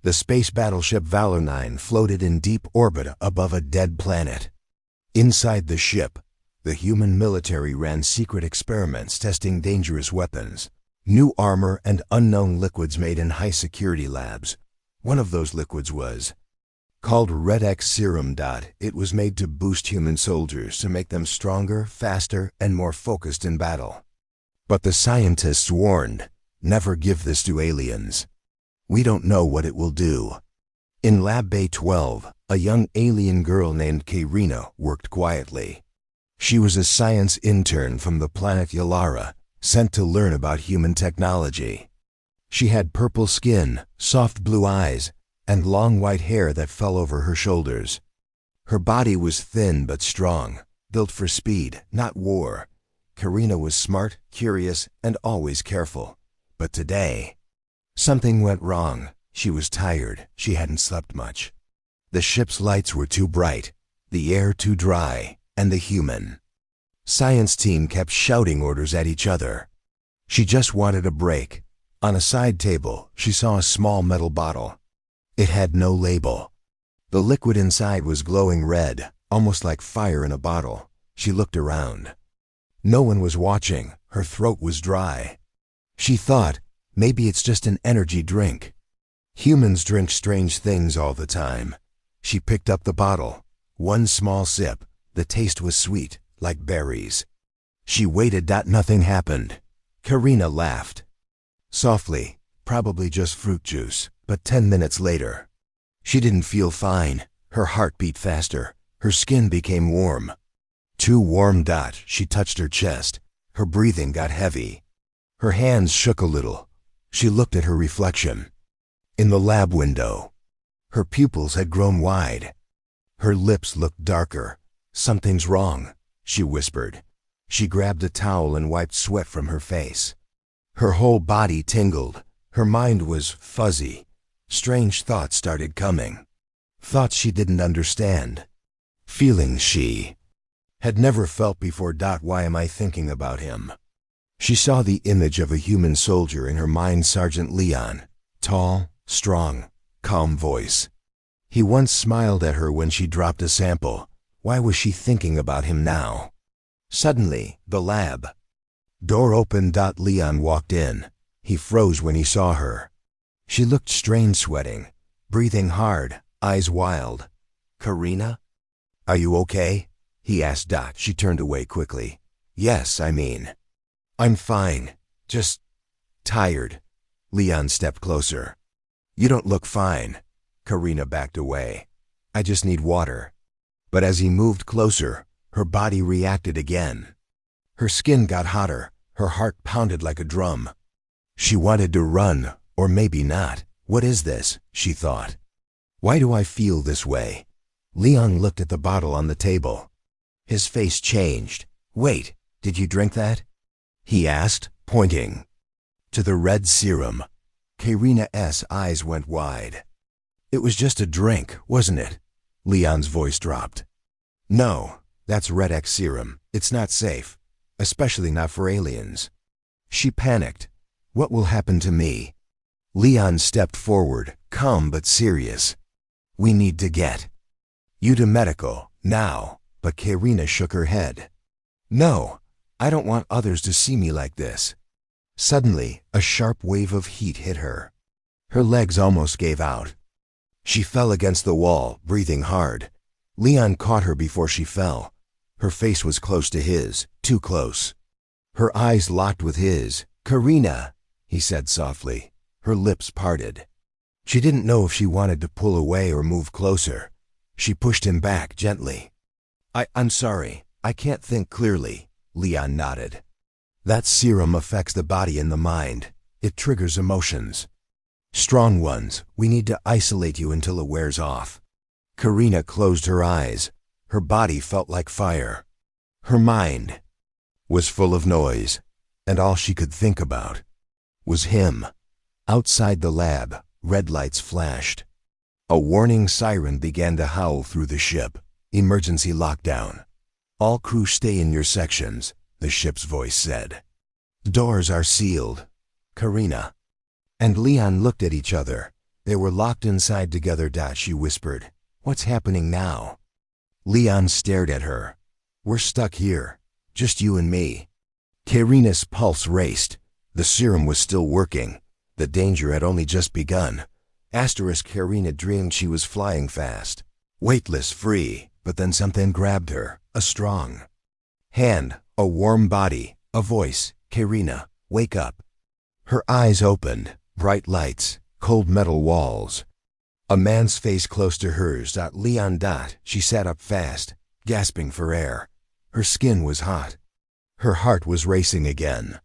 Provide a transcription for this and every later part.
The space battleship Valor 9 floated in deep orbit above a dead planet. Inside the ship, the human military ran secret experiments testing dangerous weapons, new armor, and unknown liquids made in high-security labs. One of those liquids was called Red X Serum. It was made to boost human soldiers to make them stronger, faster, and more focused in battle. But the scientists warned, never give this to aliens. We don't know what it will do. In Lab Bay 12, a young alien girl named Karina worked quietly. She was a science intern from the planet Yalara, sent to learn about human technology. She had purple skin, soft blue eyes, and long white hair that fell over her shoulders. Her body was thin but strong, built for speed, not war. Karina was smart, curious, and always careful. But today, something went wrong. She was tired. She hadn't slept much. The ship's lights were too bright, the air too dry, and the human science team kept shouting orders at each other. She just wanted a break. On a side table, she saw a small metal bottle. It had no label. The liquid inside was glowing red, almost like fire in a bottle. She looked around. No one was watching. Her throat was dry. She thought, maybe it's just an energy drink. Humans drink strange things all the time. She picked up the bottle. One small sip. The taste was sweet, like berries. She waited. Nothing happened. Karina laughed. Softly, probably just fruit juice. But 10 minutes later, she didn't feel fine. Her heart beat faster. Her skin became warm. Too warm. She touched her chest. Her breathing got heavy. Her hands shook a little. She looked at her reflection in the lab window. Her pupils had grown wide. Her lips looked darker. Something's wrong, she whispered. She grabbed a towel and wiped sweat from her face. Her whole body tingled. Her mind was fuzzy. Strange thoughts started coming. Thoughts she didn't understand. Feelings she had never felt before. Why am I thinking about him? She saw the image of a human soldier in her mind. Sergeant Leon. Tall, strong, calm voice. He once smiled at her when she dropped a sample. Why was she thinking about him now? Suddenly, the lab door opened. Leon walked in. He froze when he saw her. She looked strange, sweating, breathing hard, eyes wild. Karina? Are you okay? He asked. She turned away quickly. Yes, I'm fine. Just tired. Leon stepped closer. You don't look fine. Karina backed away. I just need water. But as he moved closer, her body reacted again. Her skin got hotter. Her heart pounded like a drum. She wanted to run, or maybe not. What is this? She thought. Why do I feel this way? Leon looked at the bottle on the table. His face changed. Wait, did you drink that? He asked, pointing to the red serum. Karina's eyes went wide. It was just a drink, wasn't it? Leon's voice dropped. No, that's Red X Serum. It's not safe, especially not for aliens. She panicked. What will happen to me? Leon stepped forward, calm but serious. We need to get you to medical, now. But Karina shook her head. No, I don't want others to see me like this. Suddenly, a sharp wave of heat hit her. Her legs almost gave out. She fell against the wall, breathing hard. Leon caught her before she fell. Her face was close to his, too close. Her eyes locked with his. Karina, he said softly. Her lips parted. She didn't know if she wanted to pull away or move closer. She pushed him back gently. I'm sorry, I can't think clearly, Leon nodded. That serum affects the body and the mind. It triggers emotions. Strong ones. We need to isolate you until it wears off. Karina closed her eyes. Her body felt like fire. Her mind was full of noise, and all she could think about was him. Outside the lab, red lights flashed. A warning siren began to howl through the ship. Emergency lockdown. All crew stay in your sections, the ship's voice said. Doors are sealed. Karina and Leon looked at each other. They were locked inside together. She whispered. What's happening now? Leon stared at her. We're stuck here. Just you and me. Karina's pulse raced. The serum was still working. The danger had only just begun. Karina dreamed she was flying fast. Weightless, free, but then something grabbed her. A strong hand, a warm body, a voice. Karina, wake up. Her eyes opened. Bright lights, cold metal walls. A man's face close to hers. Leon. She sat up fast, gasping for air. Her skin was hot. Her heart was racing again.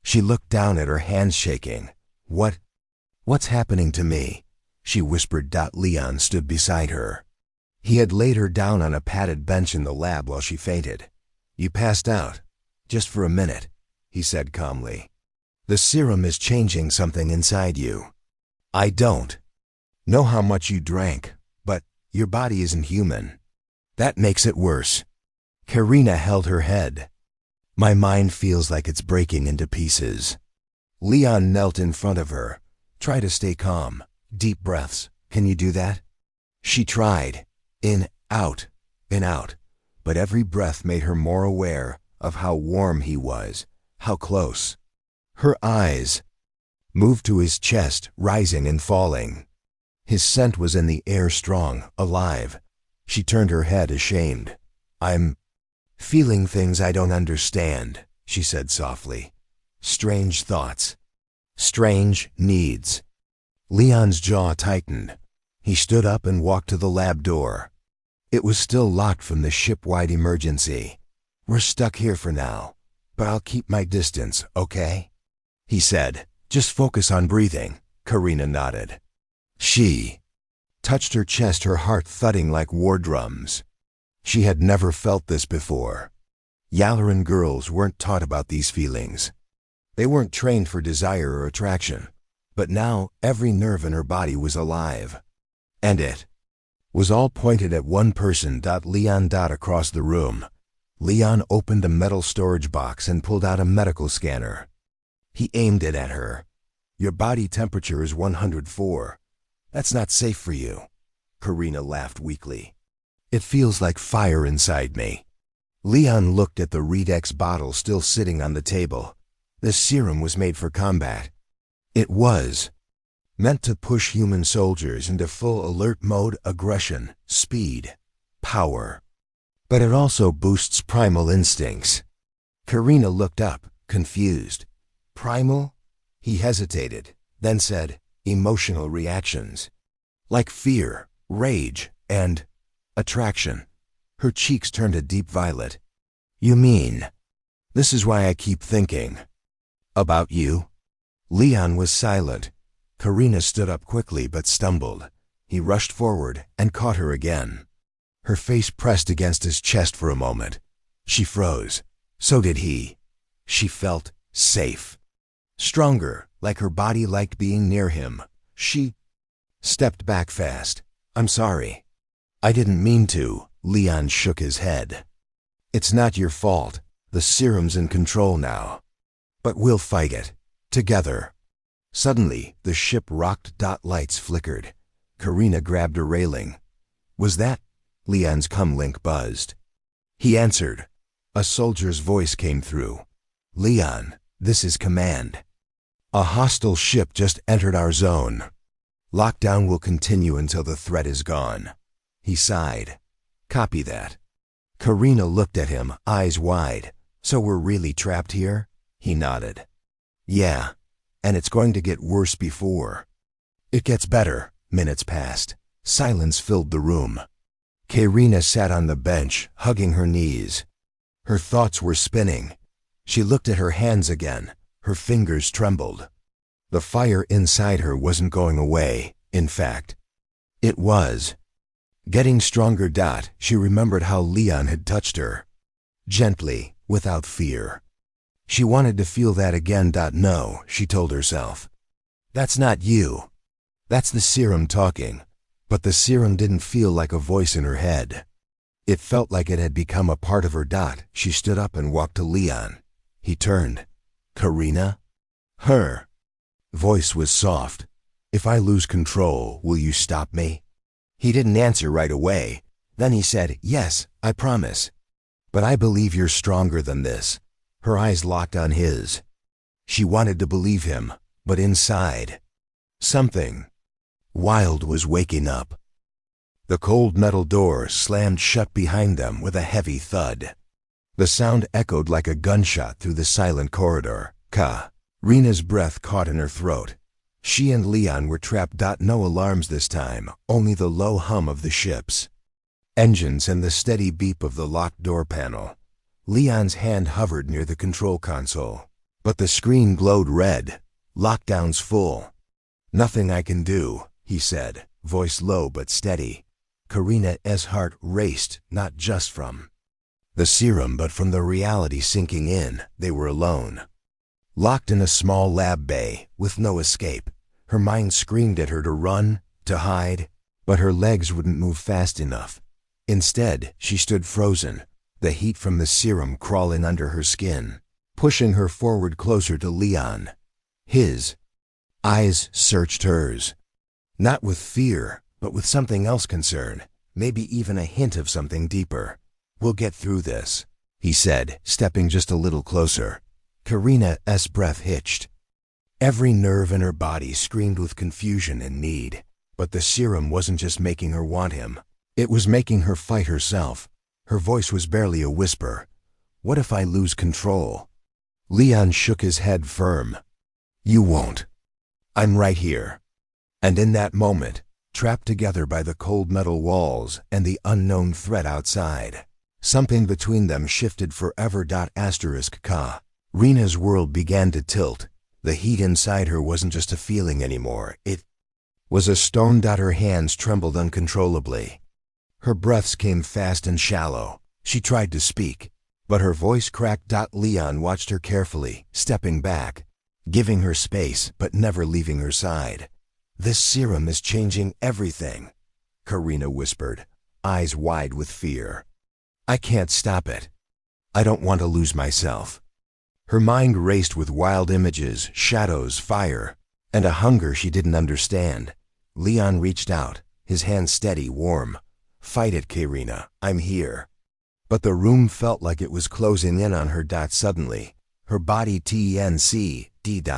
She looked down at her hands shaking. What's happening to me? She whispered. Leon stood beside her. He had laid her down on a padded bench in the lab while she fainted. You passed out. Just for a minute, he said calmly. The serum is changing something inside you. I don't know how much you drank, but your body isn't human. That makes it worse. Karina held her head. My mind feels like it's breaking into pieces. Leon knelt in front of her. Try to stay calm. Deep breaths. Can you do that? She tried. In, out, but every breath made her more aware of how warm he was, how close. Her eyes moved to his chest, rising and falling. His scent was in the air, strong, alive. She turned her head, ashamed. I'm feeling things I don't understand, she said softly. Strange thoughts. Strange needs. Leon's jaw tightened. He stood up and walked to the lab door. It was still locked from the ship-wide emergency. We're stuck here for now, but I'll keep my distance, okay? He said. Just focus on breathing. Karina nodded. She touched her chest, her heart thudding like war drums. She had never felt this before. Yalaran girls weren't taught about these feelings. They weren't trained for desire or attraction. But now every nerve in her body was alive. And it was all pointed at one person. Leon. Across the room. Leon opened a metal storage box and pulled out a medical scanner. He aimed it at her. Your body temperature is 104. That's not safe for you. Karina laughed weakly. It feels like fire inside me. Leon looked at the Redex bottle still sitting on the table. This serum was made for combat. It was meant to push human soldiers into full alert mode, aggression, speed, power. But it also boosts primal instincts. Karina looked up, confused. Primal? He hesitated, then said, emotional reactions. Like fear, rage, and attraction. Her cheeks turned a deep violet. You mean? This is why I keep thinking about you? Leon was silent. Karina stood up quickly but stumbled. He rushed forward and caught her again. Her face pressed against his chest for a moment. She froze. So did he. She felt safe. Stronger, like her body liked being near him. She stepped back fast. I'm sorry. I didn't mean to. Leon shook his head. It's not your fault. The serum's in control now. But we'll fight it. Together. Suddenly, the ship rocked. Lights flickered. Karina grabbed a railing. Was that? Leon's comlink buzzed. He answered. A soldier's voice came through. Leon, this is command. A hostile ship just entered our zone. Lockdown will continue until the threat is gone. He sighed. Copy that. Karina looked at him, eyes wide. So we're really trapped here? He nodded. Yeah, and it's going to get worse before it gets better. Minutes passed. Silence filled the room. Karina sat on the bench, hugging her knees. Her thoughts were spinning. She looked at her hands again. Her fingers trembled. The fire inside her wasn't going away. In fact, it was getting stronger. She remembered how Leon had touched her. Gently, without fear. She wanted to feel that again. No, she told herself. That's not you. That's the serum talking. But the serum didn't feel like a voice in her head. It felt like it had become a part of her. She stood up and walked to Leon. He turned. Karina? Her voice was soft. If I lose control, will you stop me? He didn't answer right away. Then he said, yes, I promise. But I believe you're stronger than this. Her eyes locked on his. She wanted to believe him, but inside, something wild was waking up. The cold metal door slammed shut behind them with a heavy thud. The sound echoed like a gunshot through the silent corridor. Rena's breath caught in her throat. She and Leon were trapped. No alarms this time, only the low hum of the ship's engines and the steady beep of the locked door panel. Leon's hand hovered near the control console, but the screen glowed red. Lockdown's full. Nothing I can do, he said, voice low but steady. Karina's heart raced, not just from the serum but from the reality sinking in. They were alone. Locked in a small lab bay, with no escape. Her mind screamed at her to run, to hide, but her legs wouldn't move fast enough. Instead, she stood frozen, the heat from the serum crawling under her skin, pushing her forward closer to Leon. His eyes searched hers. Not with fear, but with something else concern, maybe even a hint of something deeper. We'll get through this, he said, stepping just a little closer. Karina's breath hitched. Every nerve in her body screamed with confusion and need. But the serum wasn't just making her want him. It was making her fight herself. Her voice was barely a whisper. What if I lose control? Leon shook his head firm. You won't. I'm right here. And in that moment, trapped together by the cold metal walls and the unknown threat outside, something between them shifted forever. Rena's world began to tilt. The heat inside her wasn't just a feeling anymore. It was a stone. Her hands trembled uncontrollably. Her breaths came fast and shallow. She tried to speak, but her voice cracked. Leon watched her carefully, stepping back, giving her space but never leaving her side. This serum is changing everything, Karina whispered, eyes wide with fear. I can't stop it. I don't want to lose myself. Her mind raced with wild images, shadows, fire, and a hunger she didn't understand. Leon reached out, his hand steady, warm. Fight it, Karina, I'm here. But the room felt like it was closing in on her. Suddenly, her body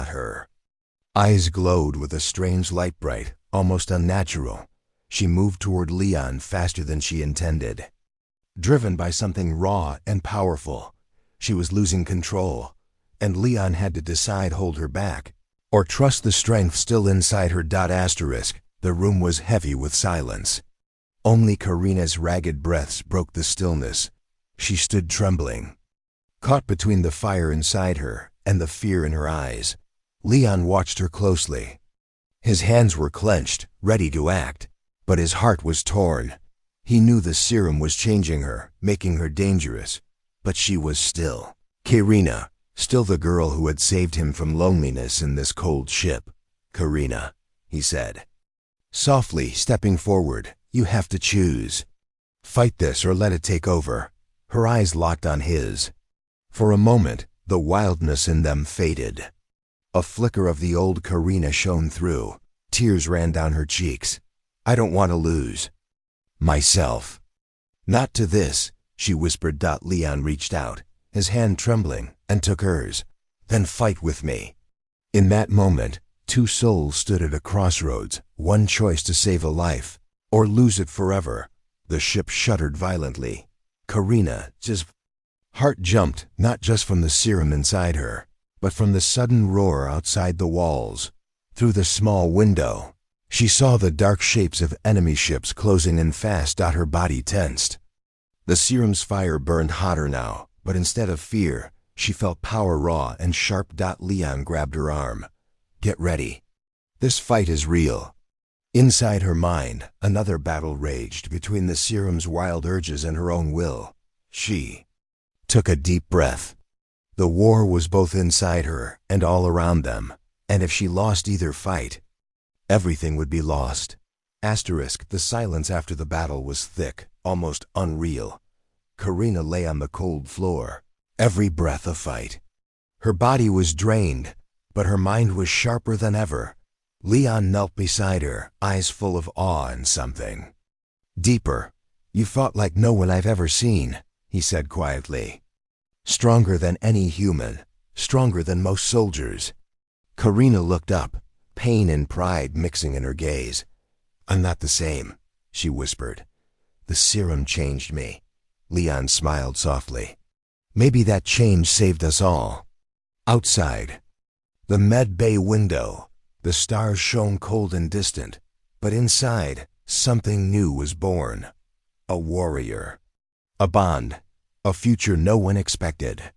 her eyes glowed with a strange light, bright, almost unnatural. She moved toward Leon faster than she intended. Driven by something raw and powerful, she was losing control, and Leon had to decide: hold her back, or trust the strength still inside her. The room was heavy with silence. Only Karina's ragged breaths broke the stillness. She stood trembling, caught between the fire inside her and the fear in her eyes. Leon watched her closely. His hands were clenched, ready to act, but his heart was torn. He knew the serum was changing her, making her dangerous, but she was still Karina, still the girl who had saved him from loneliness in this cold ship. Karina, he said, softly, stepping forward, you have to choose. Fight this or let it take over. Her eyes locked on his. For a moment, the wildness in them faded. A flicker of the old Karina shone through. Tears ran down her cheeks. I don't want to lose myself. Not to this, she whispered. Leon reached out, his hand trembling, and took hers. Then fight with me. In that moment, two souls stood at a crossroads, one choice: to save a life, or lose it forever. The ship shuddered violently. Karina's heart jumped, not just from the serum inside her, but from the sudden roar outside the walls. Through the small window, she saw the dark shapes of enemy ships closing in fast. Her body tensed. The serum's fire burned hotter now, but instead of fear, she felt power, raw and sharp. Leon grabbed her arm. Get ready. This fight is real. Inside her mind, another battle raged between the serum's wild urges and her own will. She took a deep breath. The war was both inside her and all around them, and if she lost either fight, everything would be lost. The silence after the battle was thick, almost unreal. Karina lay on the cold floor, every breath a fight. Her body was drained, but her mind was sharper than ever. Leon knelt beside her, eyes full of awe and something. "Deeper. You fought like no one I've ever seen," he said quietly. "Stronger than any human, stronger than most soldiers." Karina looked up, pain and pride mixing in her gaze. "I'm not the same," she whispered. "The serum changed me." Leon smiled softly. "Maybe that change saved us all." Outside, the med bay window, the stars shone cold and distant, but inside, something new was born. A warrior. A bond. A future no one expected.